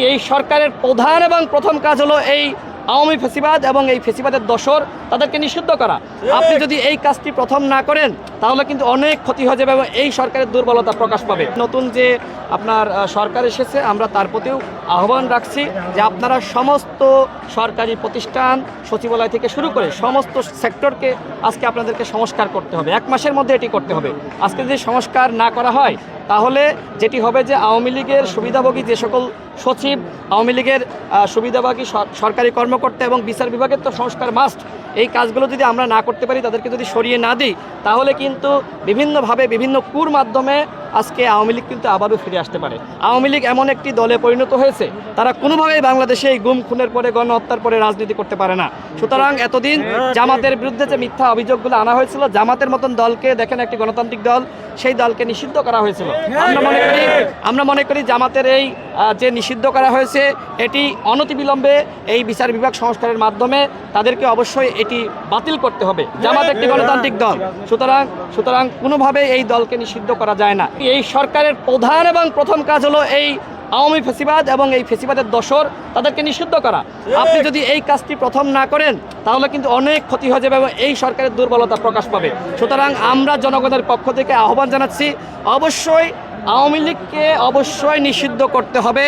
এই সরকারের প্রধান এবং প্রথম কাজ হলো এই আওয়ামী ফ্যাসিবাদ এবং এই ফ্যাসিবাদের দোসর তাদেরকে নিষিদ্ধ করা। আপনি যদি এই কাজটি প্রথম না করেন তাহলে কিন্তু অনেক ক্ষতি হয়ে যাবে এবং এই সরকারের দুর্বলতা প্রকাশ পাবে। নতুন যে আপনার সরকার এসেছে আমরা তার প্রতিও আহ্বান রাখছি যে আপনারা সমস্ত সরকারি প্রতিষ্ঠান সচিবালয় থেকে শুরু করে সমস্ত সেক্টরকে আজকে আপনাদেরকে সংস্কার করতে হবে, 1 মাসের মধ্যে এটি করতে হবে। আজকে যদি সংস্কার না করা হয় তাহলে যেটি হবে যে আওয়ামী লীগের সুবিধাভোগী যে সকল সচিব, আওয়ামী লীগের সুবিধাভোগী সরকারি কর্মকর্তা এবং বিচার বিভাগের তো সংস্কার মাস্ট, এই কাজগুলো যদি আমরা না করতে পারি, তাদেরকে যদি সরিয়ে না দিই, তাহলে কিন্তু বিভিন্নভাবে বিভিন্ন কুর মাধ্যমে আজকে আওয়ামী লীগ কিন্তু আবারও ফিরে আসতে পারে। আওয়ামী লীগ এমন একটি দলে পরিণত হয়েছে তারা কোনোভাবেই বাংলাদেশে এই গুম খুনের পরে গণহত্যার পরে রাজনীতি করতে পারে না। সুতরাং এতদিন জামাতের বিরুদ্ধে যে মিথ্যা অভিযোগগুলো আনা হয়েছিল, জামাতের মতন দলকে দেখেন একটি গণতান্ত্রিক দল, সেই দলকে নিষিদ্ধ করা হয়েছিল। আমরা মনে করি জামাতের এই যে নিষিদ্ধ করা হয়েছে এটি অনতিবিলম্বে এই বিচার বিভাগ সংস্কারের মাধ্যমে তাদেরকে অবশ্যই এটি বাতিল করতে হবে। জামাত একটি গণতান্ত্রিক দল, সুতরাং কোনোভাবে এই দলকে নিষিদ্ধ করা যায় না। এই সরকারের প্রধান এবং প্রথম কাজ হলো এই আওয়ামী ফ্যাসিবাদ এবং এই ফ্যাসিবাদের দোসর তাদেরকে নিষিদ্ধ করা। আপনি যদি এই কাজটি প্রথম না করেন তাহলে কিন্তু অনেক ক্ষতি হয়ে যাবে এবং এই সরকারের দুর্বলতা প্রকাশ পাবে। সুতরাং আমরা জনগণের পক্ষ থেকে আহ্বান জানাচ্ছি, অবশ্যই আওয়ামী লীগকে অবশ্যই নিষিদ্ধ করতে হবে।